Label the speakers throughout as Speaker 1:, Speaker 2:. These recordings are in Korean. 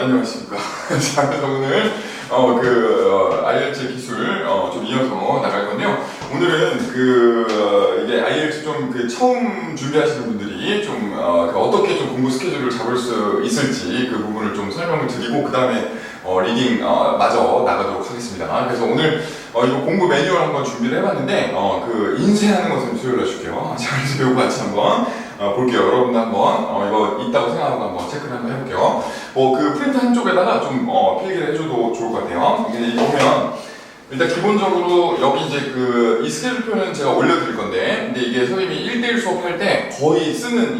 Speaker 1: 안녕하십니까. 자, 그래서 오늘 IELTS 기술 좀 이어서 나갈 건데요. 오늘은 이게 IELTS 좀 처음 준비하시는 분들이 좀 어떻게 좀 공부 스케줄을 잡을 수 있을지 그 부분을 좀 설명을 드리고 그 다음에 리딩 마저 나가도록 하겠습니다. 그래서 오늘 이거 공부 매뉴얼 한번 준비를 해봤는데 인쇄하는 것을 수요일 날 줄게요. 자, 그래서 이거 같이 한번 볼게요. 여러분도 한번 이거 있다고 생각하고 한번 체크를 한번 해볼게요. 프린트 한쪽에다가 좀 필기를 해줘도 좋을 것 같아요. 이게 보면 일단 기본적으로 여기 이제 이 스케줄표는 제가 올려드릴 건데, 근데 이게 선생님이 1대1 수업할 때 거의 쓰는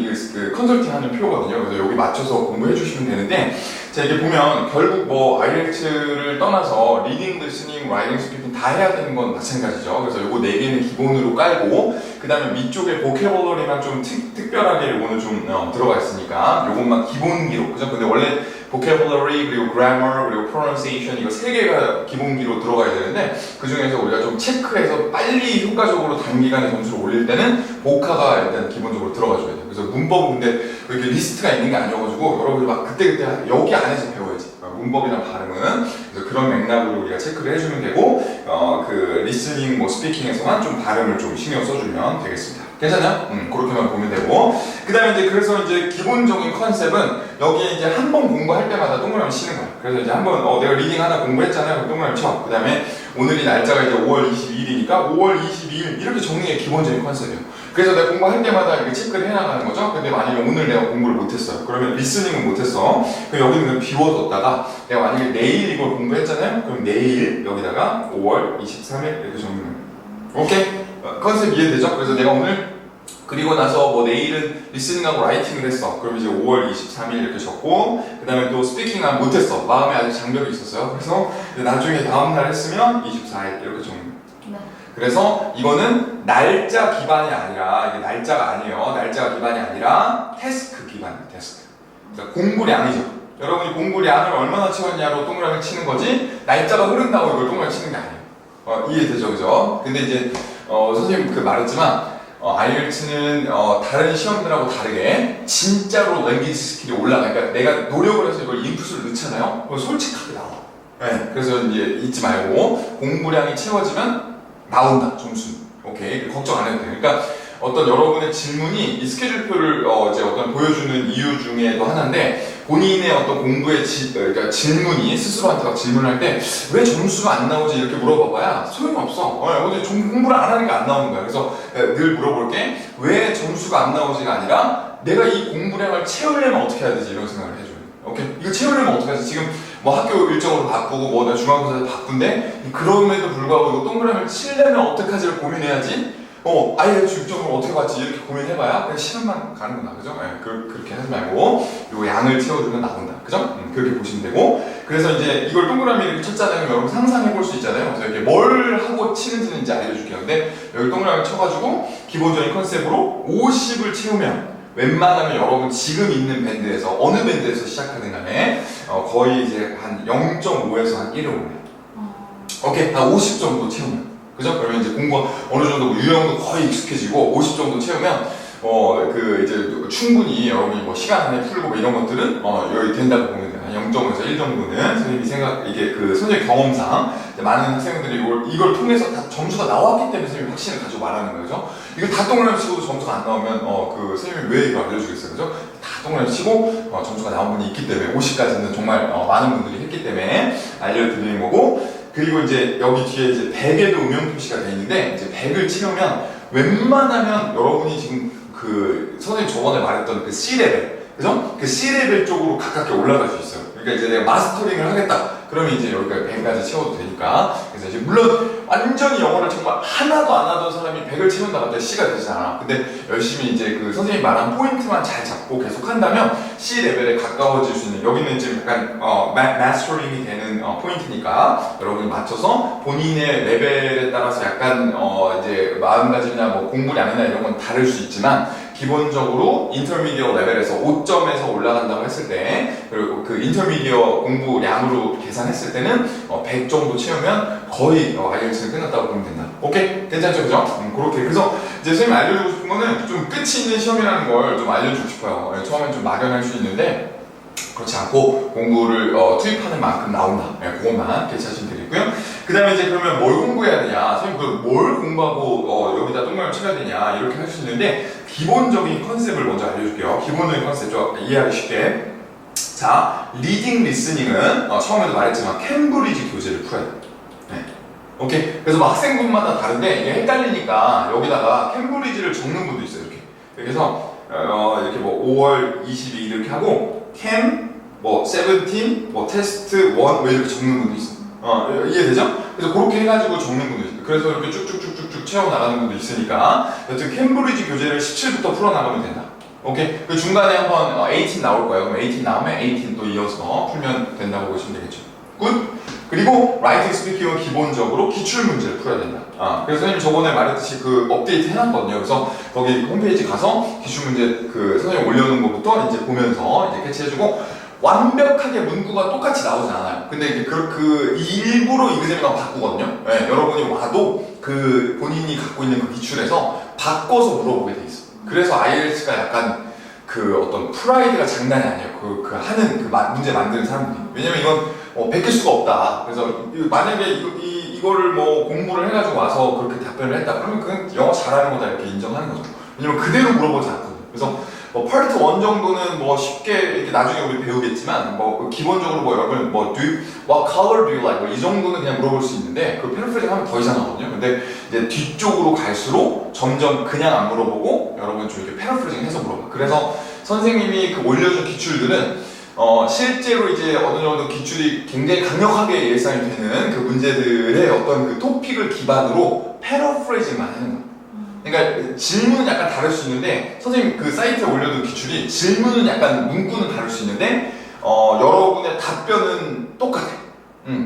Speaker 1: 컨설팅 하는 표거든요. 그래서 여기 맞춰서 공부해 주시면 되는데, 자, 이게 보면 결국 IELTS를 떠나서 리딩, 리스닝, 라이팅, 스피킹 다 해야 되는 건 마찬가지죠. 그래서 요거 4개는 기본으로 깔고, 그 다음에 위쪽에 보캐블러리만 좀 특별하게 요거는 좀 들어가 있으니까 요것만 기본기로, 그죠? 근데 원래 vocabulary 그리고 grammar 그리고 pronunciation 이거 3개가 기본기로 들어가야 되는데 그 중에서 우리가 좀 체크해서 빨리 효과적으로 단기간에 점수를 올릴 때는 보카가 일단 기본적으로 들어가줘야 돼요. 그래서 문법은 근데 이렇게 리스트가 있는 게 아니어가지고 여러분이 막 그때그때 여기 안에서 배워야지. 문법이랑 발음은. 그래서 그런 맥락으로 우리가 체크를 해주면 되고 리스닝, 스피킹에서만 좀 발음을 좀 신경 써주면 되겠습니다. 괜찮아요? 그렇게만 보면 되고. 그 다음에 이제 기본적인 컨셉은 여기에 이제 한 번 공부할 때마다 동그라미 치는 거예요. 그래서 이제 한번 내가 리딩 하나 공부했잖아요. 그럼 동그라미 쳐. 그 다음에 오늘이 날짜가 이제 5월 22일이니까 5월 22일 이렇게 정리는 게 기본적인 컨셉이에요. 그래서 내가 공부할 때마다 이렇게 체크를 해나가는 거죠. 근데 만약에 오늘 내가 공부를 못했어요. 그러면 리스닝은 못했어. 그럼 여기는 비워뒀다가 내가 만약에 내일 이걸 공부했잖아요. 그럼 내일 여기다가 5월 23일 이렇게 정리해요. 오케이? 컨셉 이해되죠? 그래서 내가 오늘 그리고 나서 내일은 리스닝하고 라이팅을 했어. 그럼 이제 5월 23일 이렇게 적고 그 다음에 또 스피킹은 못했어. 마음에 아직 장벽이 있었어요. 그래서 나중에 다음날 했으면 24일 이렇게 정리. 네. 그래서 이거는 날짜 기반이 아니라 이게 날짜가 아니에요. 날짜가 기반이 아니라 태스크 기반이에요. 태스크. 그러니까 공부량이죠. 여러분이 공부량을 얼마나 채웠냐로 동그라미 치는 거지 날짜가 흐른다고 이걸 동그라미 치는 게 아니에요. 이해되죠? 그죠? 근데 이제 선생님 말했지만 IELTS는 다른 시험들하고 다르게 진짜로 랭귀지 스킬이 올라가니까 내가 노력을 해서 이걸 인풋을 넣잖아요. 그럼 솔직하게 나와. 네, 그래서 이제 잊지 말고 공부량이 채워지면 나온다 점수. 오케이, 걱정 안 해도 돼요. 그러니까 어떤 여러분의 질문이 이 스케줄표를 이제 보여주는 이유 중에도 하나인데 본인의 어떤 공부의 그러니까 질문이 스스로한테 막 질문할 때 왜 점수가 안 나오지 이렇게 물어봐봐야 소용없어. 어제 공부를 안 하는 게 안 나오는 거야. 그래서 늘 물어볼게. 왜 점수가 안 나오지가 아니라 내가 이 공부량을 채우려면 어떻게 해야 되지 이런 생각을 해줘요. 오케이? 이거 채우려면 어떻게 하지? 지금 학교 일정으로 바쁘고 내가 중간고사에서 바쁜데 그럼에도 불구하고 이거 동그라미를 치려면 어떡하지를 고민해야지. IELTS 6점을 어떻게 받지 이렇게 고민해봐야 그냥 시간만 가는구나. 그죠? 네, 그렇게 하지 말고 요 양을 채워주면 나온다. 그죠? 그렇게 보시면 되고. 그래서 이제 이걸 동그라미 이렇게 쳤잖아요. 여러분 상상해 볼 수 있잖아요. 그래서 이렇게 뭘 하고 치는지는 이제 알려줄게요. 근데 여기 동그라미 쳐가지고 기본적인 컨셉으로 50을 채우면 웬만하면 여러분 지금 있는 밴드에서 어느 밴드에서 시작하든 간에 거의 이제 한 0.5에서 한 1을 올려요. 오케이, 한 50 정도 채우면. 그죠? 그러면 이제 공부 어느 정도 유형도 거의 익숙해지고 50 정도 채우면 이제 충분히 여러분이 시간 안에 풀고 이런 것들은 여기 된다고 보면 돼요. 한 0.5에서 1 정도는 선생님이 이게 선생님 경험상 많은 학생들이 이걸 통해서 다 점수가 나왔기 때문에 선생님이 확신을 가지고 말하는 거죠. 이거 다 동그라미 치고도 점수가 안 나오면 선생님이 왜 이거 알려주겠어요, 그죠? 다 동그라미 치고 점수가 나온 분이 있기 때문에 50까지는 정말 많은 분들이 했기 때문에 알려드리는 거고. 그리고 이제 여기 뒤에 이제 100에도 음영 표시가 되어 있는데 이제 100을 채우면 웬만하면 여러분이 지금 선생님 저번에 말했던 C레벨, 그죠? C레벨 쪽으로 가깝게 올라갈 수 있어요. 그러니까 이제 내가 마스터링을 하겠다. 그러면 이제 여기까지 100까지 채워도 되니까. 그래서 이제 물론 완전히 영어를 정말 하나도 안 하던 사람이 100을 채운다 갑자기 C가 되지 않아. 근데 열심히 이제 선생님이 말한 포인트만 잘 잡고 계속 한다면 C 레벨에 가까워질 수 있는, 여기는 지금 약간 마스터링이 되는 포인트니까 여러분이 맞춰서 본인의 레벨에 따라서 약간 이제 마음가짐이나 공부량이나 이런 건 다를 수 있지만 기본적으로 인터미디어 레벨에서 5점에서 올라간다고 했을 때, 그리고 인터미디어 공부량으로 계산했을 때는 100 정도 채우면 거의 IELTS는 끝났다고 보면 된다. 오케이? 괜찮죠? 그죠? 그렇게. 그래서 이제 선생님이 알려주고 싶은 거는 좀 끝이 있는 시험이라는 걸 좀 알려주고 싶어요. 처음엔 좀 막연할 수 있는데 그렇지 않고 공부를 투입하는 만큼 나온다. 네, 그것만 캐치하시면 되겠고요. 그 다음에 이제 그러면 뭘 공부해야 되냐? 선생님 뭘 공부하고 여기다 동그라미 쳐야 되냐? 이렇게 할 수 있는데 기본적인 컨셉을 먼저 알려줄게요. 기본적인 컨셉 좀 이해하기 쉽게. 자, 리딩 리스닝은 처음에도 말했지만 캠브리지 교재를 풀어야 돼요. 네. 오케이. 그래서 학생분마다 다른데 이게 헷갈리니까 여기다가 캠브리지를 적는 분도 있어요. 이렇게. 그래서 이렇게 뭐 5월 22일 이렇게 하고 뭐 17, 뭐 테스트 1 뭐 이렇게 적는 분도 있어. 이해되죠? 그래서 그렇게 해가지고 적는 분도 있어요. 그래서 이렇게 쭉쭉쭉쭉쭉 채워 나가는 분도 있으니까 여튼 캠브리지 교재를 17부터 풀어 나가면 된다. 오케이. 그 중간에 한번 18 나올 거예요. 그럼 18 나오면 18 또 이어서 풀면 된다고 보시면 되겠죠. 굿. 그리고 라이팅 스피킹은 기본적으로 기출 문제를 풀어야 된다. 그래서 선생님 저번에 말했듯이 그 업데이트 해놨거든요. 그래서 거기 홈페이지 가서 기출 문제 그 선생님 올려놓은 것부터 이제 보면서 이제 캐치해주고 완벽하게 문구가 똑같이 나오진 않아요. 근데 이제 일부러 이그제미가 바꾸거든요. 네, 여러분이 와도 그 본인이 갖고 있는 그 기출에서 바꿔서 물어보게 돼 있어. 그래서 IELTS가 약간 그 어떤 프라이드가 장난이 아니에요. 하는 그 문제 만드는 사람들이. 왜냐면 이건 베낄 수가 없다. 그래서 만약에 이거를 뭐 공부를 해가지고 와서 그렇게 답변을 했다. 그러면 그건 영어 잘하는 거다 이렇게 인정하는 거죠. 왜냐면 그대로 물어보지 않거든요. 그래서 뭐 파트 1 정도는 뭐 쉽게 이렇게 나중에 우리 배우겠지만 뭐 기본적으로 뭐 여러분 what color do you like 뭐 이 정도는 그냥 물어볼 수 있는데 그 패러프레이징 하면 더 이상 하거든요. 근데 이제 뒤쪽으로 갈수록 점점 그냥 안 물어보고 여러분 좀 이렇게 패러프레이징 해서 물어봐. 그래서 선생님이 그 올려준 기출들은 실제로 이제 어느 정도 기출이 굉장히 강력하게 예상이 되는 그 문제들의 어떤 그 토픽을 기반으로 패러프레이징만 하는 거예요. 그러니까 질문은 약간 다를 수 있는데 선생님 그 사이트에 올려둔 기출이 질문은 약간 문구는 다를 수 있는데 여러분의 답변은 똑같아요.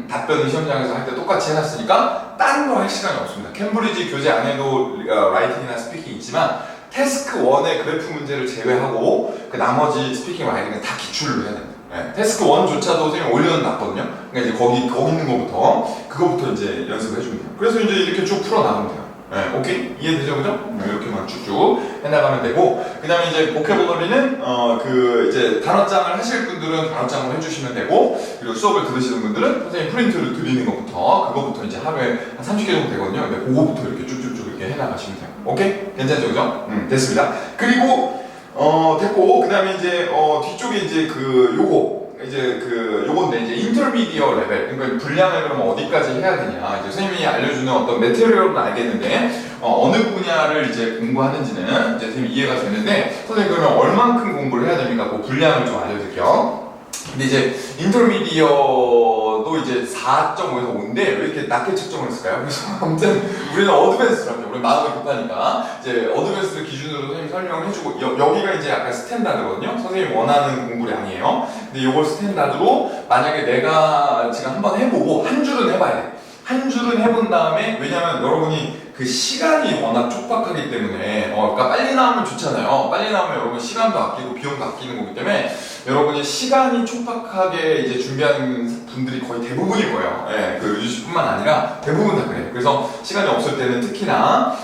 Speaker 1: 답변은 시험장에서 할 때 똑같이 해놨으니까 딴 거 할 시간이 없습니다. 캠브리지 교재 안에도 라이팅이나 스피킹 있지만 태스크 1의 그래프 문제를 제외하고 그 나머지 스피킹 라이팅은 다 기출로 해야 됩니다. 네, 태스크 1조차도 선생님 올려놨거든요. 그러니까 이제 거기 있는 그거부터 이제 연습을 해주면 돼요. 그래서 이제 이렇게 쭉 풀어나가면 돼요. 네, 오케이? 이해되죠? 그죠? 이렇게만 쭉쭉 해나가면 되고, 그 다음에 이제 보캐블러리는, 이제 단어장을 하실 분들은 단어장을 해주시면 되고, 그리고 수업을 들으시는 분들은 선생님 프린트를 드리는 그거부터 이제 하루에 한 30개 정도 되거든요. 근데 그거부터 이렇게 쭉쭉쭉 이렇게 해나가시면 돼요. 오케이? 괜찮죠? 그죠? 됐습니다. 그리고, 됐고, 그 다음에 이제, 뒤쪽에 이제 요건데 이제 인터미디어 레벨. 그러니까 분량을 그러면 어디까지 해야 되냐. 이제 선생님이 알려주는 어떤 메테리얼은 알겠는데, 어느 분야를 이제 공부하는지는 이제 선생님이 이해가 되는데, 선생님 그러면 얼만큼 공부를 해야 됩니까? 그 분량을 좀 알려드릴게요. 근데 이제 인터미디어도 이제 4.5에서 5인데 왜 이렇게 낮게 측정을 했을까요? 그래서 아무튼 우리는 어드밴스로 할게요. 우리 마음이 급하니까 이제 어드밴스를 기준으로 선생님이 설명을 해주고 여기가 이제 약간 스탠다드거든요. 선생님이 원하는 공부량이에요. 근데 이걸 스탠다드로 만약에 내가 지금 한번 해보고 한 줄은 해봐야 돼. 한 줄은 해본 다음에 왜냐면 여러분이 그 시간이 워낙 촉박하기 때문에 그러니까 빨리 나오면 좋잖아요. 빨리 나오면 여러분 시간도 아끼고 비용도 아끼는 거기 때문에 여러분이 시간이 촉박하게 이제 준비하는 분들이 거의 대부분일 거예요. 예, 그 유지뿐만 아니라 대부분 다 그래요. 그래서 시간이 없을 때는 특히나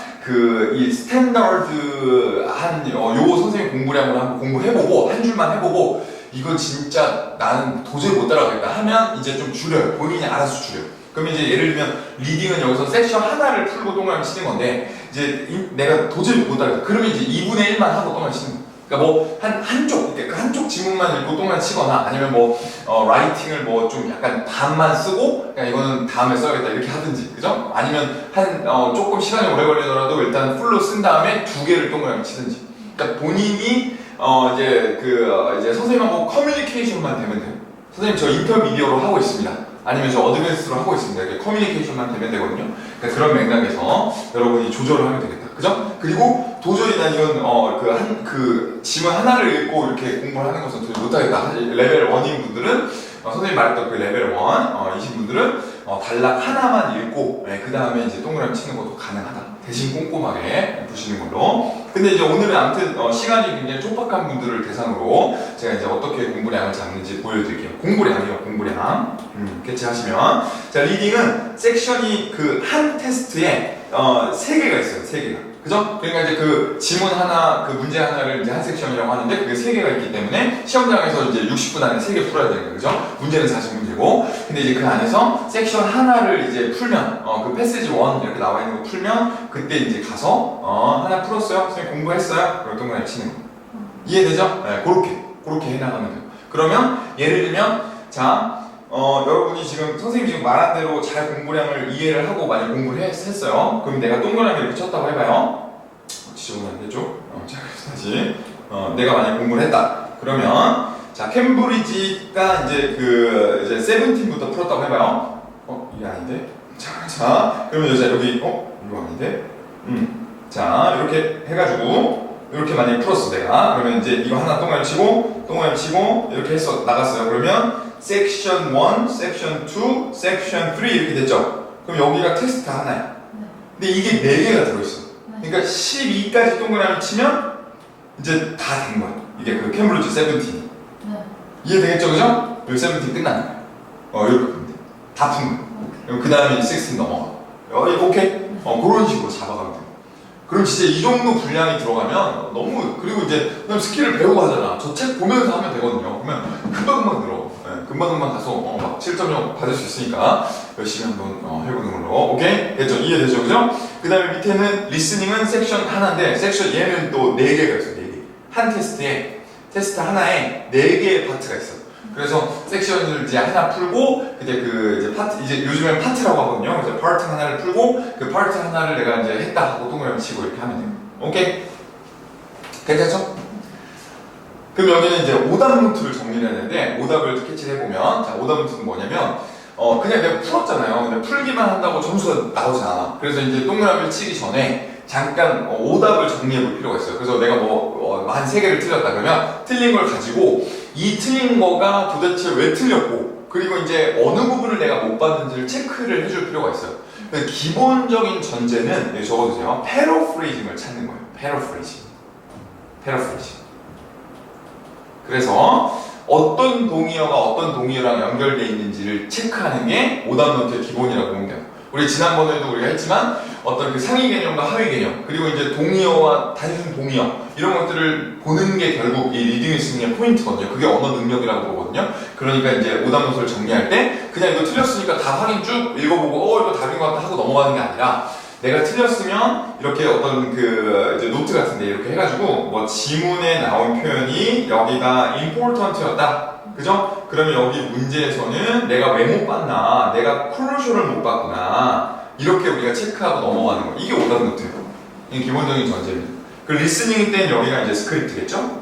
Speaker 1: 이 스탠다드한 요 선생님 공부량을 한번 공부해보고 한 줄만 해보고 이거 진짜 나는 도저히 못 따라가겠다 하면 이제 좀 줄여요. 본인이 알아서 줄여요. 그럼 이제 예를 들면 리딩은 여기서 섹션 하나를 풀고 동그라미 치는 건데 이제 내가 도저히 못 따라가겠다. 그러면 이제 2분의 1만 하고 동그라미 치는 거예요. 그러니까 뭐 한쪽 지문만 읽고 동그라미 치거나 아니면 라이팅을 좀 약간 반만 쓰고 그냥 이거는 다음에 써야겠다 이렇게 하든지 그죠? 아니면 조금 시간이 오래 걸리더라도 일단 풀로 쓴 다음에 2개를 동그라미 치든지. 그러니까 본인이 이제 선생님하고 커뮤니케이션만 되면 돼요. 선생님 저 인터미디어로 하고 있습니다. 아니면 저 어드밴스로 하고 있습니다. 이렇게 커뮤니케이션만 되면 되거든요. 그러니까 그런 맥락에서 여러분이 조절을 하면 되겠다. 그죠? 그리고 도저히 난 이건 지문 하나를 읽고 이렇게 공부를 하는 것은 도저히 못하겠다. 레벨 1인 분들은 선생님 말했던 그 레벨 1이신 분들은 단락 하나만 읽고 그 다음에 이제 동그라미 치는 것도 가능하다. 대신 꼼꼼하게 보시는 걸로. 근데 이제 오늘은 아무튼 시간이 굉장히 촉박한 분들을 대상으로 제가 이제 어떻게 공부량을 잡는지 보여드릴게요. 공부량이요, 공부량. 캐치하시면. 자, 리딩은 섹션이 그 한 테스트에 3개가 있어요, 3개가. 그죠? 그러니까 이제 그 지문 하나, 그 문제 하나를 이제 한 섹션이라고 하는데 그게 3개가 있기 때문에 시험장에서 이제 60분 안에 3개 풀어야 되는 거예요. 그죠? 문제는 40문제고. 근데 이제 그 안에서 섹션 하나를 이제 풀면, 그 패시지 1 이렇게 나와 있는 거 풀면 그때 이제 가서, 하나 풀었어요? 선생님 공부했어요? 그럼 동그라미 치는 거. 이해되죠? 네, 그렇게 해나가면 돼요. 그러면 예를 들면, 자, 여러분이 지금 선생님이 지금 말한 대로 잘 공부량을 이해를 하고 많이 공부를 했어요. 그럼 내가 동그라미 이렇게 쳤다고 해봐요. 지저분이 안 되죠? 자, 다시. 내가 만약 공부를 했다. 그러면, 자, 캠브리지가 이제 이제 17부터 풀었다고 해봐요. 이게 아닌데? 자, 그러면 여기, 이거 아닌데? 자, 이렇게 해가지고, 이렇게 만약에 풀었어, 내가. 그러면 이제 이거 하나 동그라미 치고, 이렇게 해서 나갔어요. 그러면, 섹션 1, 섹션 2, 섹션 3 이렇게 됐죠? 그럼 여기가 테스트 하나야. 근데 이게 4개가 들어있어. 그러니까 12까지 동그라미 치면 이제 다 된 거야. 이게 그 캠브리지 17. 이해되겠죠? 그죠? 여기 17 끝나는 거야. 이렇게 보면 돼. 다 푼 거야. 그럼 그 다음에 16 넘어가. 오케이? 그런 식으로 잡아가면 돼. 그럼 진짜 이 정도 분량이 들어가면 너무, 그리고 이제 그냥 스킬을 배우고 하잖아. 저 책 보면서 하면 되거든요. 그러면 금방금방 늘어. 네, 금방금방 가서 막 7.0 받을 수 있으니까 열심히 한번 해보는 걸로. 오케이? 됐죠? 이해되죠? 그죠? 그 다음에 밑에는 리스닝은 섹션 하나인데, 섹션 얘는 또 4개가 있어. 4개. 한 테스트 하나에 4개의 파트가 있어. 그래서 섹션을 이제 하나 풀고, 근데 이제 파트, 이제 요즘엔 파트라고 하거든요. 그래서 파트 하나를 풀고, 그 파트 하나를 내가 이제 했다 하고 동그라미 치고 이렇게 하면 돼요. 오케이? 괜찮죠? 그럼 여기는 이제 오답 노트를 정리를 해야 되는데, 오답을 스케치를 해보면, 자, 오답 노트는 뭐냐면, 그냥 내가 풀었잖아요. 근데 풀기만 한다고 점수가 나오지 않아. 그래서 이제 동그라미를 치기 전에, 잠깐 오답을 정리해 볼 필요가 있어요. 그래서 내가 한 3개를 틀렸다 그러면 틀린 걸 가지고 이 틀린 거가 도대체 왜 틀렸고 그리고 이제 어느 부분을 내가 못 봤는지를 체크를 해줄 필요가 있어요. 기본적인 전제는 여기 적어주세요. 패러프레이징을 찾는 거예요. 패러프레이징. 그래서 어떤 동의어가 어떤 동의어랑 연결되어 있는지를 체크하는 게 오답 노트의 기본이라고 보면 돼요. 우리 지난번에도 우리가 했지만 어떤 그 상위 개념과 하위 개념 그리고 이제 동의어와 단순 동의어 이런 것들을 보는 게 결국 이 리딩 리스닝의 포인트거든요. 그게 언어 능력이라고 보거든요. 그러니까 이제 오답 노트를 정리할 때 그냥 이거 틀렸으니까 다 확인 쭉 읽어보고 이거 답인 것 같다 하고 넘어가는 게 아니라 내가 틀렸으면 이렇게 어떤 이제 노트 같은데 이렇게 해가지고 뭐 지문에 나온 표현이 여기가 important였다. 그죠? 그러면 여기 문제에서는 내가 왜 못 봤나? 내가 크루셜을 못 봤구나. 이렇게 우리가 체크하고 넘어가는 거. 이게 오답 노트예요. 이게 기본적인 전제입니다. 그 리스닝 때는 여기가 이제 스크립트겠죠?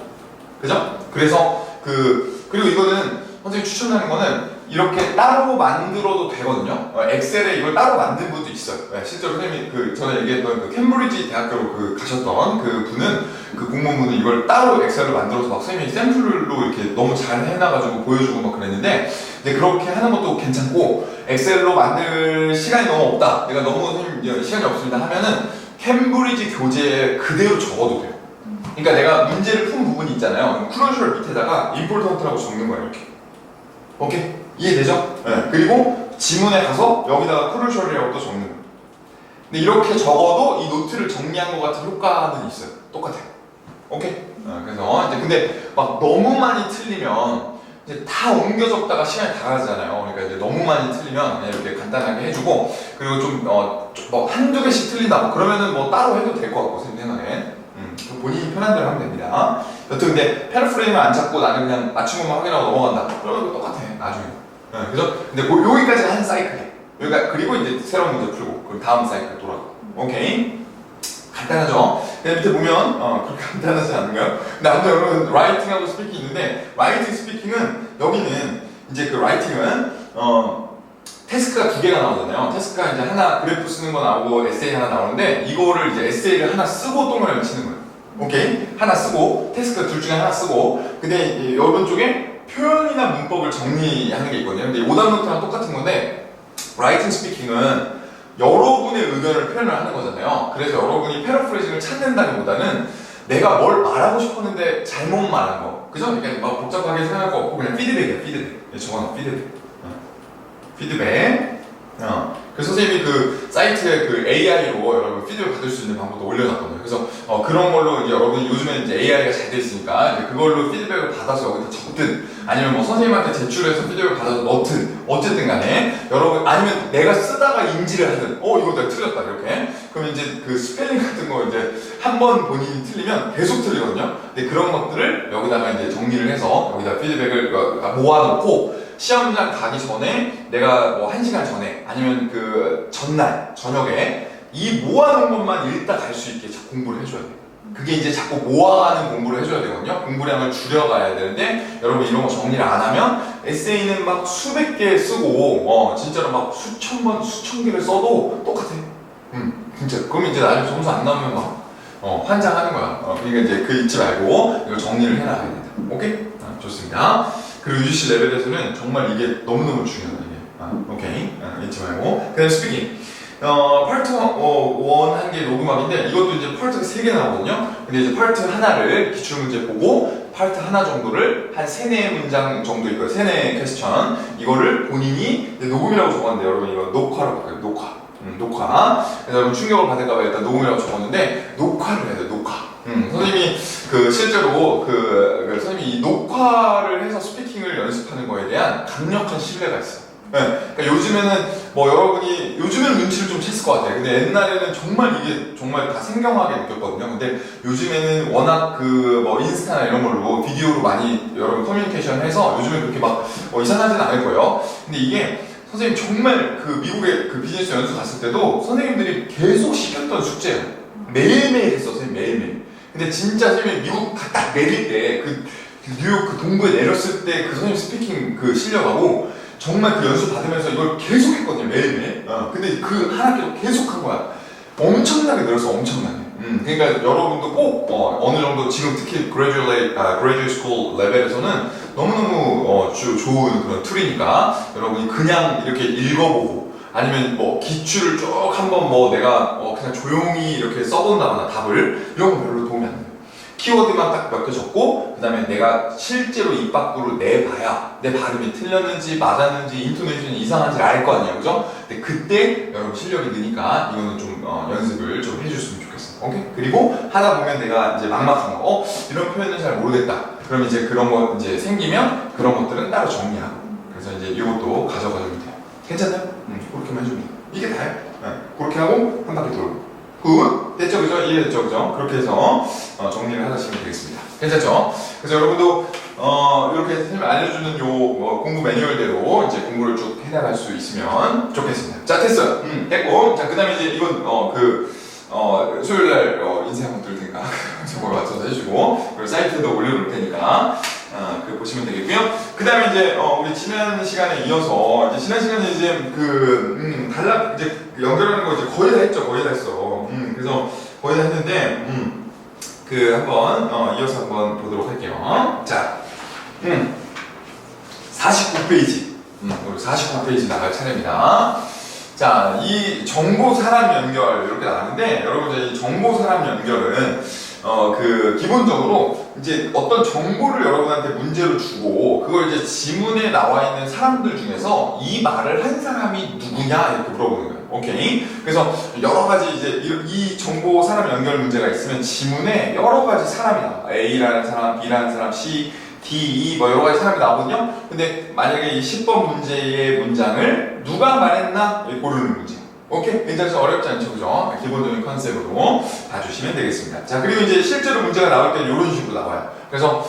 Speaker 1: 그죠? 그래서 그리고 이거는 선생님이 추천하는 거는 이렇게 따로 만들어도 되거든요. 엑셀에 이걸 따로 만든 분도 있어요. 실제로 선생님이 전에 얘기했던 그 캠브리지 대학교 가셨던 그 분은 그 공무원분은 이걸 따로 엑셀을 만들어서 막 선생님이 샘플로 이렇게 너무 잘 해놔가지고 보여주고 막 그랬는데 근데 그렇게 하는 것도 괜찮고 엑셀로 만들 시간이 너무 없다. 내가 너무 선생님 시간이 없습니다 하면은 캠브리지 교재에 그대로 적어도 돼요. 그러니까 내가 문제를 푼 부분이 있잖아요. 크루셜 밑에다가 임포턴트라고 적는 거예요. 이렇게. 오케이? 이해되죠? 네. 그리고 지문에 가서 여기다가 크루셜이라고 또 적는 거예요. 근데 이렇게 적어도 이 노트를 정리한 것 같은 효과는 있어요. 똑같아요. 오케이? 그래서 이제 근데 막 너무 많이 틀리면 이제 다 옮겨 적다가 시간이 다 가잖아요. 그러니까 이제 너무 많이 틀리면 그냥 이렇게 간단하게 해주고 그리고 좀 뭐 한두 개씩 틀린다 뭐 그러면은 뭐 따로 해도 될 것 같고 선생님 생각에 본인이 편한 대로 하면 됩니다. 여튼 근데 패러프레임을 안 잡고 나는 그냥 맞춘 것만 확인하고 넘어간다. 그러면 똑같아 나중에. 그죠? 근데 여기까지가 한 사이클이에요. 그리고 이제 새로운 문제 풀고 그럼 다음 사이클 돌아가고. 오케이? 간단하죠? 근데 밑에 보면 그렇게 간단하지 않은가요? 근데 아무튼 여러분 라이팅하고 스피킹 있는데 라이팅 스피킹은 여기는 이제 그 라이팅은 태스크가 2개가 나오잖아요. 태스크가 이제 하나 그래프 쓰는 거 나오고 에세이 하나 나오는데 이거를 이제 에세이를 하나 쓰고 동그라미 치는 거예요. 오케이? 하나 쓰고 테스크 둘 중에 하나 쓰고 근데 오른쪽에 표현이나 문법을 정리하는 게 있거든요. 근데 오답 노트랑 똑같은 건데 라이팅 스피킹은 여러분의 의견을 표현을 하는 거잖아요. 그래서 여러분이 패러프레이징을 찾는다기보다는 내가 뭘 말하고 싶었는데 잘못 말한 거. 그죠? 그러니까 막 복잡하게 생각할 거 없고 그냥 피드백이야. 피드백. 적어놔. 피드백. 그래서 선생님이 그 사이트에 그 AI로 여러분 피드백 받을 수 있는 방법도 올려놨거든요. 그래서 그런 걸로 이제 여러분이 요즘에 이제 AI가 잘 돼 있으니까 이제 그걸로 피드백을 받아서 여기다 적든 아니면 뭐 선생님한테 제출해서 피드백을 받아서 넣든 어쨌든 간에 여러분 아니면 내가 쓰다가 인지를 하든 이거 내가 틀렸다 이렇게 그럼 이제 그 스펠링 같은 거 이제 한 번 본인이 틀리면 계속 틀리거든요. 근데 그런 것들을 여기다가 이제 정리를 해서 여기다 피드백을 모아놓고 시험장 가기 전에 내가 뭐 1시간 전에 아니면 그 전날 저녁에 이 모아놓은 것만 읽다 갈 수 있게 공부를 해줘야 돼요. 그게 이제 자꾸 모아가는 공부를 해줘야 되거든요. 공부량을 줄여가야 되는데 여러분 이런 거 정리를 안 하면 에세이는 막 수백 개 쓰고 진짜로 막 수천 번 수천 개를 써도 똑같아. 진짜 그럼 이제 나중에 점수 안 나오면 막 환장하는 거야. 그러니까 이제 그 잊지 말고 이걸 정리를 해놔야 된다. 오케이? 좋습니다. 그리고 UGC 레벨에서는 정말 이게 너무너무 중요하다 이게. 오케이? 잊지 말고. 그 다음에 스피킹. 파트 1 한 개 녹음하기인데 이것도 이제 파트가 3개 나오거든요. 근데 이제 파트 하나를 기출문제 보고 파트 하나 정도를 한 3-4문장 정도 있고요. 3-4 퀘스천 이거를 본인이 녹음이라고 적었는데 여러분 이거 녹화라고 할까요? 녹화. 그래서 여러분 충격을 받을까봐 일단 녹음이라고 적었는데 녹화를 해야 돼요. 녹화. 선생님이 그 실제로 선생님이 이 녹화를 해서 스피킹을 연습하는 거에 대한 강력한 신뢰가 있어요. 네. 그러니까 요즘에는 뭐 여러분이 요즘에는 눈치를 좀 챘을 것 같아요. 근데 옛날에는 정말 이게 정말 다 생경하게 느꼈거든요. 근데 요즘에는 워낙 그 뭐 인스타나 이런 걸로 비디오로 많이 여러분 커뮤니케이션 해서 요즘엔 그렇게 막 이상하지는 않을 거예요. 근데 이게 선생님 정말 그 미국에 그 비즈니스 연수 갔을 때도 선생님들이 계속 시켰던 숙제예요. 매일매일 했어, 선생님 매일매일. 근데 진짜 선생님이 미국 딱 내릴 때 뉴욕 그 동부에 내렸을 때 그 선생님 스피킹 그 실력하고 정말 그 연수 받으면서 이걸 계속 했거든요, 매일매일. 근데 그 한 학기도 계속 한 거야. 엄청나게 늘었어, 엄청나게. 그러니까 여러분도 꼭 어느 정도 지금 특히 graduate school 레벨에서는 너무너무 좋은 그런 툴이니까 여러분이 그냥 이렇게 읽어보고 아니면 뭐 기출을 쭉 한번 뭐 내가 그냥 조용히 이렇게 써본다거나 답을 이런 건 별로 도움이 안 돼요. 키워드만 딱 몇 개 적고 그 다음에 내가 실제로 입 밖으로 내봐야 내 발음이 틀렸는지 맞았는지 인토네이션이 이상한지를 알 거 아니에요, 그죠? 근데 그때 여러분 실력이 느니까 이거는 좀 연습을 좀 해줬으면 좋겠어요. 오케이? 그리고 하다 보면 내가 이제 막막한 거 이런 표현은 잘 모르겠다. 그럼 이제 그런 거 이제 생기면 그런 것들은 따로 정리하고 그래서 이제 이것도 가져가면 돼요. 괜찮나요? 그렇게만 해주면 돼요. 이게 다예요. 그렇게 하고 한 바퀴 돌고 됐죠, 그죠? 이해됐죠, 그죠? 그렇게 해서 정리를 하시면 되겠습니다. 괜찮죠? 그래서 여러분도 이렇게 선생님이 알려주는 요 공부 매뉴얼대로 이제 공부를 쭉 해나갈 수 있으면 좋겠습니다. 자, 됐어요. 됐고, 자, 그 다음에 이제 이건 수요일날 인쇄 한번 들 테니까 정보를 맞춰서 해주고 그리고 사이트에도 올려놓을 테니까 그 보시면 되겠고요. 그 다음에 이제 우리 지난 시간에 이어서 이제 지난 시간에 이제 이제 연결하는 거 이제 거의 다 했죠. 거의 다 했어. 그래서 거의 다 했는데 한번 이어서 한번 보도록 할게요. 자, 49페이지. 우리 49페이지 나갈 차례입니다. 자, 이 정보 사람 연결 이렇게 나왔는데 여러분 이 정보 사람 연결은 기본적으로 이제 어떤 정보를 여러분한테 문제로 주고 그걸 이제 지문에 나와 있는 사람들 중에서 이 말을 한 사람이 누구냐 이렇게 물어보는 거예요. 오케이? 그래서 여러 가지 이제 이 정보 사람 연결 문제가 있으면 지문에 여러 가지 사람이 나와. A라는 사람, B라는 사람, C, D, E 뭐 여러 가지 사람이 나오거든요. 근데 만약에 이 10번 문제의 문장을 누가 말했나 고르는 문제. 오케이? 괜찮죠? 어렵지 않죠? 그죠? 기본적인 컨셉으로 봐주시면 되겠습니다. 자, 그리고 이제 실제로 문제가 나올 때는 이런 식으로 나와요. 그래서,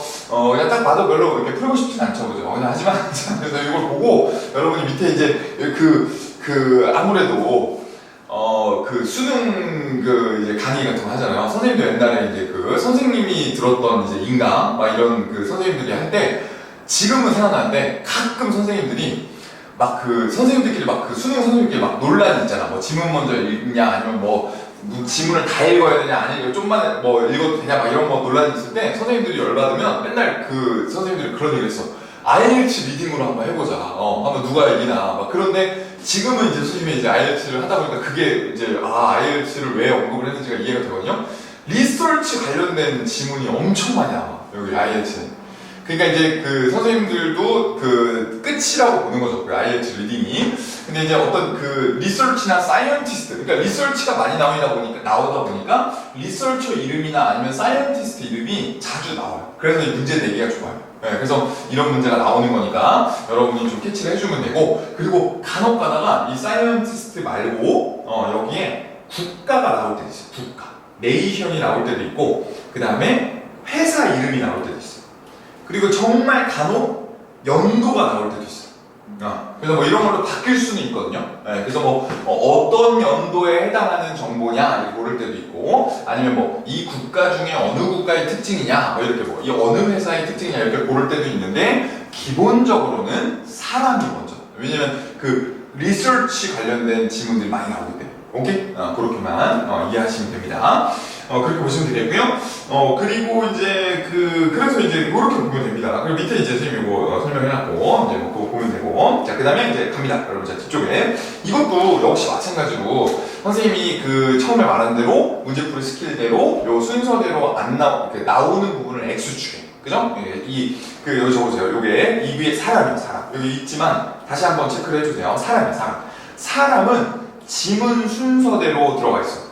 Speaker 1: 그냥 딱 봐도 별로 이렇게 풀고 싶진 않죠? 그죠? 하지만, 그래서 이걸 보고 여러분이 밑에 이제 아무래도, 수능 이제 강의 같은 거 하잖아요. 선생님도 옛날에 이제 선생님이 들었던 이제 인강, 막 이런 선생님들이 할 때 지금은 생각나는데 가끔 선생님들이 선생님들끼리 수능 선생님끼리 논란이 있잖아. 뭐 지문 먼저 읽냐, 아니면 뭐 지문을 다 읽어야 되냐, 아니면 좀만 읽어도 되냐, 막 이런 논란이 있을 때 선생님들이 열받으면 맨날 선생님들이 그런 얘기를 했어. IELTS 리딩으로 한번 해보자. 한번 누가 이기나. 그런데 지금은 이제 선생님이 이제 IELTS를 하다 보니까 그게 이제 IELTS를 왜 언급을 했는지가 이해가 되거든요. 리서치 관련된 지문이 엄청 많이 나와. 여기 IELTS는. 그러니까 이제 선생님들도 끝이라고 보는 거죠. IELTS 리딩이. 근데 근데 이제 어떤 그 리서치나 사이언티스트, 그러니까 리서치가 많이 나오다 보니까 리서처 이름이나 아니면 사이언티스트 이름이 자주 나와요. 그래서 이 문제 내기가 좋아요. 네, 그래서 이런 문제가 나오는 거니까 여러분이 좀 캐치를 해주면 되고, 그리고 간혹 가다가 이 사이언티스트 말고 여기에 국가가 나올 때도 있어요. 국가, 네이션이 나올 때도 있고, 그 다음에 회사 이름이 나올 때도 있어요. 그리고 정말 간혹 연도가 나올 때도 있어요. 그래서 뭐 이런 걸로 바뀔 수는 있거든요. 네, 그래서 뭐 어떤 연도에 해당하는 정보냐 이렇게 고를 때도 있고, 아니면 뭐 이 국가 중에 어느 국가의 특징이냐, 뭐 이렇게 뭐 이 어느 회사의 특징이냐 이렇게 고를 때도 있는데, 기본적으로는 사람이 먼저. 왜냐면 그 리서치 관련된 지문들이 많이 나오기 때문에. 오케이? 그렇게만 이해하시면 됩니다. 그렇게 보시면 되겠고요. 그리고 이제 그래서 이제 이렇게 보면 됩니다. 그리고 밑에 이제 선생님이 이거 설명해놨고, 이제 뭐 그거 보면 되고. 자, 그 다음에 이제 갑니다. 여러분, 자, 뒤쪽에. 이것도 역시 마찬가지로 선생님이 그 처음에 말한 대로 문제풀이 스킬대로 요 순서대로 이렇게 나오는 부분을 X축에. 그죠? 여기 적어주세요. 요게 이 위에 사람이에요, 사람. 여기 있지만 다시 한번 체크를 해주세요. 사람이에요, 사람. 사람은 지문 순서대로 들어가 있어요.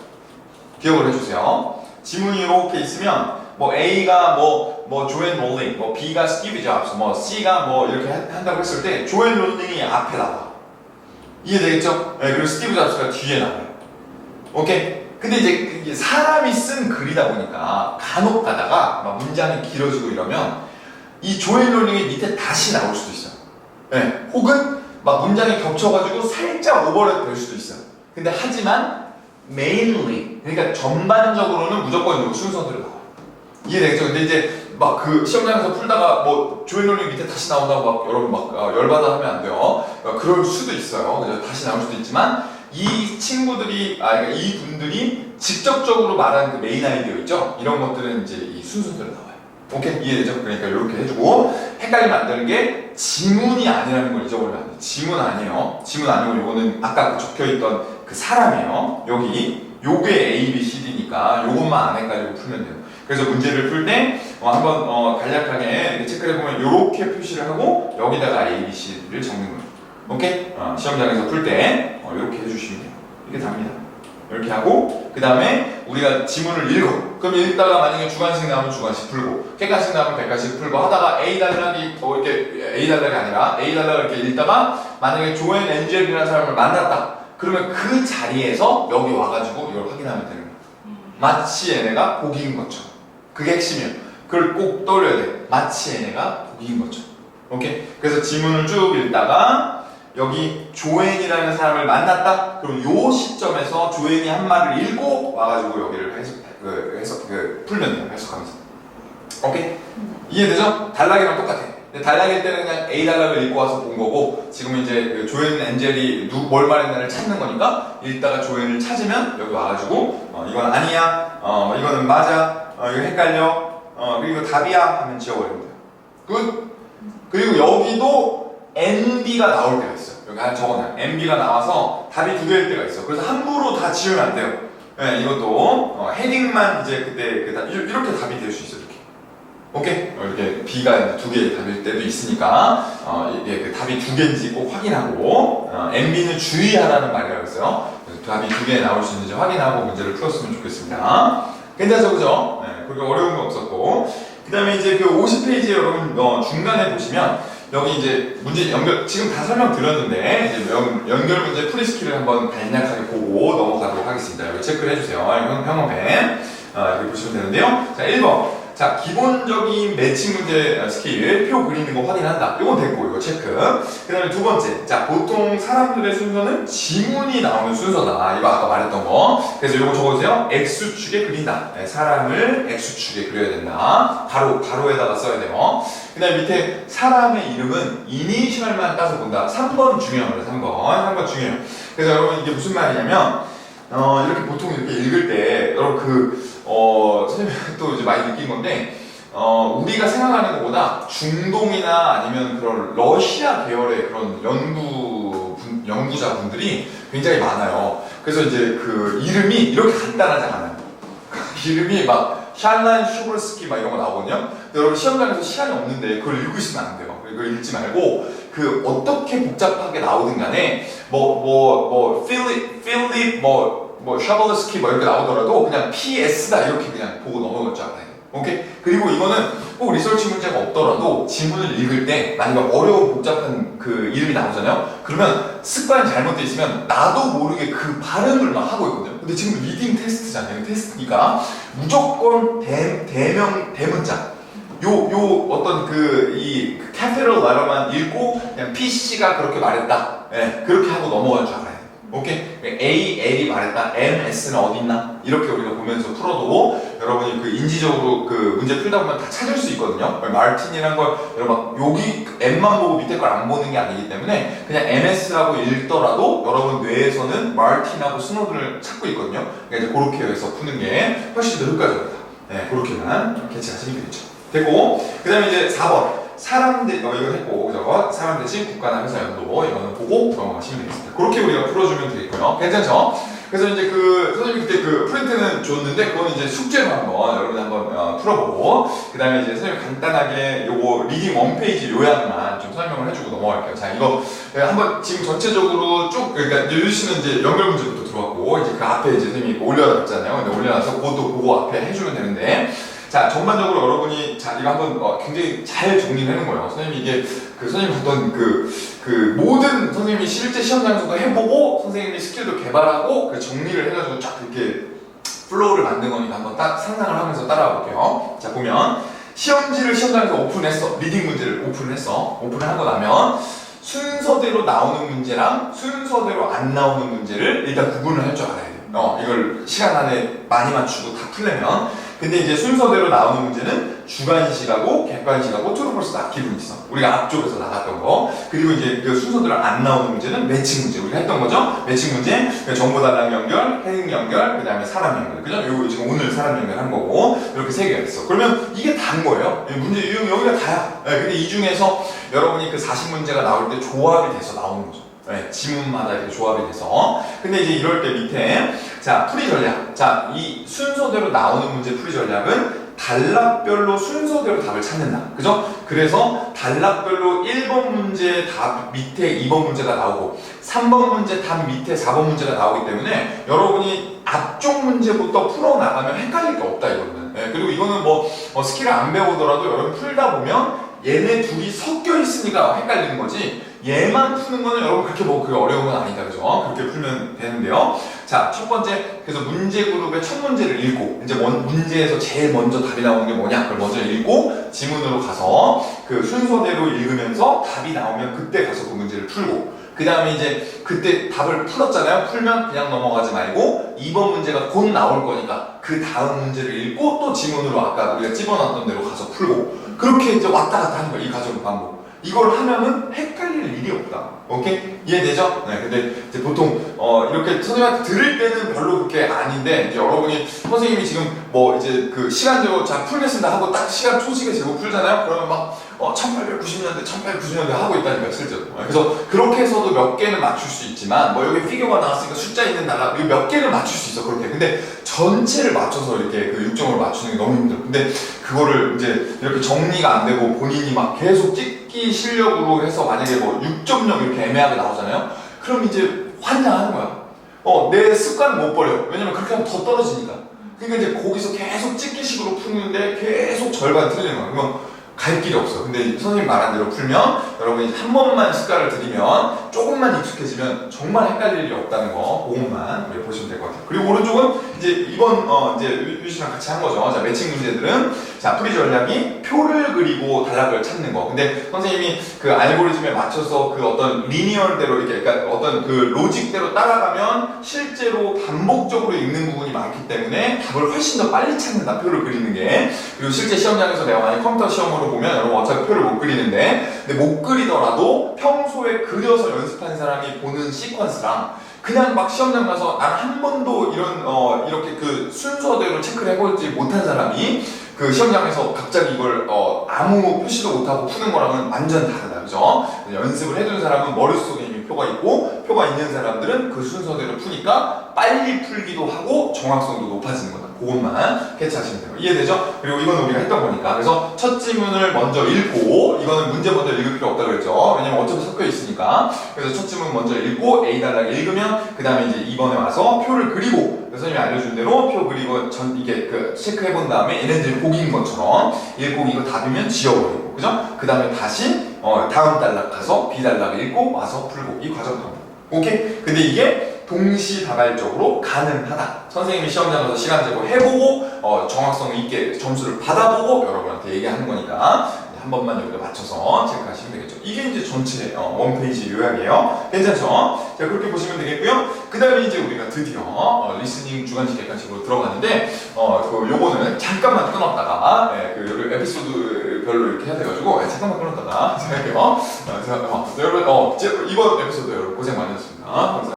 Speaker 1: 기억을 해주세요. 지문이 이렇게 있으면 뭐 A가 뭐 조앤 롤링, 뭐 B가 스티브 잡스, 뭐 C가 뭐 이렇게 한다고 했을 때 조앤 롤링이 앞에 나와. 이해되겠죠? 네, 그리고 스티브 잡스가 뒤에 나와요. 오케이? 근데 이제 사람이 쓴 글이다 보니까 간혹 가다가 막 문장이 길어지고 이러면 이 조앤 롤링이 밑에 다시 나올 수도 있어요. 네, 혹은 막 문장이 겹쳐가지고 살짝 오버랩 될 수도 있어요. 근데 하지만 mainly, 그러니까 전반적으로는 무조건 이 순서대로 나와요. 이해되겠죠? 근데 이제 막 그 시험장에서 풀다가 뭐 조앤 롤링 밑에 다시 나온다고 막 여러분 막 열받아 하면 안 돼요. 그럴 수도 있어요. 그래서 다시 나올 수도 있지만 이 친구들이, 그러니까 이 분들이 직접적으로 말하는 그 메인 아이디어 있죠? 이런 것들은 이제 이 순서대로 나와요. 오케이? 이해되죠? 그러니까 이렇게 해주고, 헷갈리면 안 되는 게 지문이 아니라는 걸 잊어버리면 안 돼요. 지문 아니에요. 지문 아니고 요거는 아까 적혀있던 그 사람이에요. 요게 A, B, C, D니까 요것만 안 헷갈리고 풀면 돼요. 그래서 문제를 풀 때 한번 간략하게 이렇게 체크를 해보면 요렇게 표시를 하고 여기다가 A, B, C, D를 적는 거예요. 오케이? 시험장에서 풀 때 이렇게 해주시면 돼요. 이게 답니다. 이렇게 하고, 그 다음에 우리가 지문을 읽어. 그럼 읽다가 만약에 주관식 나오면 주관식 풀고, 객관식 나오면 객관식 풀고 하다가 A 단락이 이렇게 A 단락이 아니라 A 단락을 이렇게 읽다가 만약에 조앤 엔젤이라는 사람을 만났다. 그러면 그 자리에서 여기 와가지고 이걸 확인하면 되는 거예요. 마치 얘네가 복인 것처럼. 그게 핵심이에요. 그걸 꼭 떠올려야 돼. 마치 얘네가 복인 것처럼. 오케이? 그래서 지문을 쭉 읽다가 여기 조앤이라는 사람을 만났다? 그럼 요 시점에서 조앤이 한 말을 읽고 와가지고 여기를 풀면 돼요. 해석하면서. 오케이? 이해되죠? 단락이랑 똑같아. 단락일 때는 그냥 A 단락을 읽고 와서 본 거고, 지금 이제 그 조앤 엔젤이 뭘 말했나를 찾는 거니까 읽다가 조앤을 찾으면 여기 와가지고 이건 아니야, 이거는 맞아, 이거 헷갈려, 그리고 답이야 하면 지워버리면 돼요. 굿? 그리고 여기도 NB가 나올 때가 있어요. 여기 적어놔요. NB가 나와서 답이 두 개일 때가 있어. 그래서 함부로 다 지우면 안 돼요. 네, 이것도 헤딩만 이제 그때 이렇게 답이 될 수 있어요. 이렇게. 오케이? 이렇게 B가 두 개의 답일 때도 있으니까 이게 그 답이 두 개인지 꼭 확인하고, NB는 주의하라는 말이라고 했어요. 그래서 답이 두 개 나올 수 있는지 확인하고 문제를 풀었으면 좋겠습니다. 괜찮죠, 그죠? 네, 그렇게 어려운 건 없었고. 그 다음에 이제 그 50페이지에 여러분 중간에 보시면 여기 이제 문제 지금 다 설명드렸는데 이제 연결 문제 풀이스킬을 한번 간략하게 보고 넘어가도록 하겠습니다. 여기 체크를 해주세요. 형광펜 이렇게 보시면 되는데요. 자, 1번. 자, 기본적인 매칭 문제 스킬, 표 그리는 거 확인한다. 이건 됐고, 이거 체크. 그 다음에 두 번째. 자, 보통 사람들의 순서는 지문이 나오는 순서다. 이거 아까 말했던 거. 그래서 이거 적어주세요. X축에 그린다. 네, 사람을 X축에 그려야 된다. 가로에다가 써야 돼요. 그 다음에 밑에 사람의 이름은 이니셜만 따서 본다. 3번 중요합니다. 3번 중요해요. 그래서 여러분 이게 무슨 말이냐면, 이렇게 보통 이렇게 읽을 때, 여러분 선생님이 또 이제 많이 느낀 건데, 우리가 생각하는 것보다 중동이나 아니면 그런 러시아 계열의 그런 연구자분들이 굉장히 많아요. 그래서 이제 그 이름이 이렇게 간단하지 않아요. 이름이 막 샬란 슈버스키 막 이런 거 나오거든요. 근데 여러분 시험장에서 시간이 없는데 그걸 읽고 있으면 안 돼요. 그걸 읽지 말고 그 어떻게 복잡하게 나오든 간에 필립 샤벌스키 뭐 이렇게 나오더라도 그냥 PS다 이렇게 그냥 보고 넘어갈 줄 알아야 돼. 오케이? 그리고 이거는 꼭 리서치 문제가 없더라도 지문을 읽을 때 만약에 어려운 복잡한 그 이름이 나오잖아요. 그러면 습관이 잘못되어 있으면 나도 모르게 그 발음을 막 하고 있거든요. 근데 지금 리딩 테스트잖아요. 테스트니까 무조건 대문자 요 어떤 이 캐피털 레터만 읽고 그냥 PC가 그렇게 말했다. 예, 그렇게 하고 넘어갈 줄 알아요. 오케이? L이 말했다. S는 어디 있나? 이렇게 우리가 보면서 풀어도 여러분이 그 인지적으로 그 문제 풀다 보면 다 찾을 수 있거든요. 마르틴이란 걸 여러분 여기 M만 보고 밑에 걸 안 보는 게 아니기 때문에 그냥 MS라고 읽더라도 여러분 뇌에서는 마르틴하고 스노든을 찾고 있거든요. 그러니까 이제 그렇게 해서 푸는 게 훨씬 더 효과적이다. 네, 그렇게만 캐치하시면 되겠죠. 됐고, 그 다음에 이제 4번. 사람 이거 했고, 그죠? 사람 대신 국가나 회사 연도, 이거는 보고 넘어가시면 되겠습니다. 그렇게 우리가 풀어주면 되겠고요. 괜찮죠? 그래서 이제 선생님이 그때 그 프린트는 줬는데, 그거는 이제 숙제로 여러분이 한번 풀어보고, 그 다음에 이제 선생님이 간단하게 요거 리딩 원페이지 요약만 좀 설명을 해주고 넘어갈게요. 자, 이거 한번 지금 전체적으로 쭉, 그러니까 유씨는 이제 연결 문제부터 들어왔고, 이제 그 앞에 이제 선생님이 올려놨잖아요. 근데 올려놔서 그것도 그거 앞에 해주면 되는데, 자, 전반적으로 여러분이, 자, 이거 한번 굉장히 잘 정리를 해놓은 거예요. 선생님이 이게, 선생님 어떤 모든 선생님이 실제 시험장에서도 해보고, 선생님이 스킬도 개발하고, 정리를 해가지고 쫙 이렇게 플로우를 만든 거니까 한번 딱 상상을 하면서 따라와 볼게요. 자, 보면, 시험지를 시험장에서 오픈했어. 리딩 문제를 오픈했어. 오픈을 하고 나면, 순서대로 나오는 문제랑 순서대로 안 나오는 문제를 일단 구분을 할 줄 알아야 돼요. 이걸 시간 안에 많이 맞추고 다 풀려면. 근데 이제 순서대로 나오는 문제는 주관식하고 객관식하고 트루펄스 기분 있어. 우리가 앞쪽에서 나갔던 거. 그리고 이제 그 순서대로 안 나오는 문제는 매칭 문제. 우리가 했던 거죠? 매칭 문제. 정보 달랑 연결, 해응 연결, 그 다음에 사람 연결. 그죠? 요거 지금 오늘 사람 연결한 거고. 이렇게 3개가 있어. 그러면 이게 다인 거예요. 문제 유형 여기가 다야. 근데 이 중에서 여러분이 그 40문제가 나올 때 조합이 돼서 나오는 거죠. 지문마다 이렇게 조합이 돼서. 근데 이제 이럴 때 밑에, 자, 풀이 전략. 자, 이 순서대로 나오는 문제 풀이 전략은 단락별로 순서대로 답을 찾는다. 그죠? 그래서 단락별로 1번 문제 답 밑에 2번 문제가 나오고, 3번 문제 답 밑에 4번 문제가 나오기 때문에 여러분이 앞쪽 문제부터 풀어나가면 헷갈릴 게 없다, 이거는. 그리고 이거는 스킬을 안 배우더라도 여러분 풀다 보면 얘네 둘이 섞여 있으니까 헷갈리는 거지. 얘만 푸는 거는 여러분 그렇게 그게 어려운 건 아니다. 그죠? 그렇게 풀면 되는데요. 자, 첫 번째, 그래서 문제 그룹의 첫 문제를 읽고, 이제 문제에서 제일 먼저 답이 나오는 게 뭐냐? 그걸 먼저 읽고, 지문으로 가서 그 순서대로 읽으면서 답이 나오면 그때 가서 그 문제를 풀고, 그 다음에 이제 그때 답을 풀었잖아요. 풀면 그냥 넘어가지 말고 2번 문제가 곧 나올 거니까 그 다음 문제를 읽고 또 지문으로 아까 우리가 집어놨던 대로 가서 풀고, 그렇게 이제 왔다 갔다 하는 거예요. 이 과정 반복. 이걸 하면은 헷갈릴 일이 없다. 오케이? 이해되죠? 네, 근데 이제 보통 이렇게 선생님한테 들을 때는 별로 그렇게 아닌데, 이제 여러분이 선생님이 지금 이제 그 시간대로 자 풀겠습니다 하고 딱 시간 초식에 재고 풀잖아요. 그러면 막 1890년대 1890년대 하고 있다니까요, 실제로. 그래서 그렇게 해서도 몇 개는 맞출 수 있지만, 여기 피규어가 나왔으니까 숫자 있는 나라 몇 개는 맞출 수 있어. 그렇게. 근데 전체를 맞춰서 이렇게 그 육정을 맞추는 게 너무 힘들어. 근데 그거를 이제 이렇게 정리가 안 되고 본인이 막 계속 찍기 실력으로 해서 만약에 6.0 이렇게 애매하게 나오잖아요. 그럼 이제 환장하는 거야. 내 습관을 못 버려. 왜냐면 그렇게 하면 더 떨어지니까. 그러니까 이제 거기서 계속 찍기식으로 푸는데 계속 절반 틀리는 거야. 그러면 갈 길이 없어. 근데 선생님 말한 대로 풀면 여러분이 한 번만 습관을 들이면 조금만 익숙해지면 정말 헷갈릴 일이 없다는 거, 그것만 보시면 될 것 같아요. 그리고 오른쪽은 이제 이번 이제 유씨랑 같이 한 거죠. 자, 매칭 문제들은 자, 풀이 전략이 표를 그리고 단락을 찾는 거. 근데 선생님이 그 알고리즘에 맞춰서 그 어떤 리니어대로 이렇게, 그러니까 어떤 그 로직대로 따라가면 실제로 반복적으로 읽는 부분이 많기 때문에 답을 훨씬 더 빨리 찾는다. 표를 그리는 게. 그리고 실제 시험장에서 내가 만약 컴퓨터 시험으로 보면 여러분 어차피 표를 못 그리는데, 근데 못 그리더라도 평소에 그려서 연습한 사람이 보는 시퀀스랑 그냥 막 시험장 가서 난 한 번도 이런 이렇게 그 순서대로 체크를 해보지 못한 사람이 그 시험장에서 갑자기 이걸 아무 표시도 못하고 푸는 거랑은 완전 다르다. 그죠? 연습을 해둔 사람은 머릿속에 이미 표가 있고, 표가 있는 사람들은 그 순서대로 푸니까 빨리 풀기도 하고 정확성도 높아지는 거다. 그것만 캐치하시면 돼요. 이해되죠? 그리고 이거는 우리가 했던 거니까. 그래서 첫 지문을 먼저 읽고, 이거는 문제 먼저 읽을 필요 없다고 그랬죠. 왜냐면 어차피 섞여 있으니까. 그래서 첫 지문 먼저 읽고 A 단락 읽으면 그 다음에 이제 2번에 와서 표를 그리고 선생님이 알려준 대로 표 그리고 이게 그 체크해 본 다음에 얘네들 곡인 것처럼 읽고 이거 답이면 지워버리고, 그죠? 그 다음에 다시 다음 단락 가서 B 단락을 읽고 와서 풀고, 이 과정 합니다. 오케이? 근데 이게 동시다발적으로 가능하다. 선생님이 시험장 가서 시간 재고 해보고 정확성 있게 점수를 받아보고 여러분한테 얘기하는 거니까 한 번만 여기다 맞춰서 체크하시면 되겠죠. 이게 이제 전체 원페이지 요약이에요. 괜찮죠? 자, 그렇게 보시면 되겠고요. 그 다음에 이제 우리가 드디어 리스닝 주관식 객관식으로 들어가는데 요거는 잠깐만 끊었다가 그 에피소드별로 이렇게 해야 돼가지고 잠깐만 끊었다가 생각해요. 여러분 이번 에피소드 여러분 고생 많으셨습니다. 감사합니다.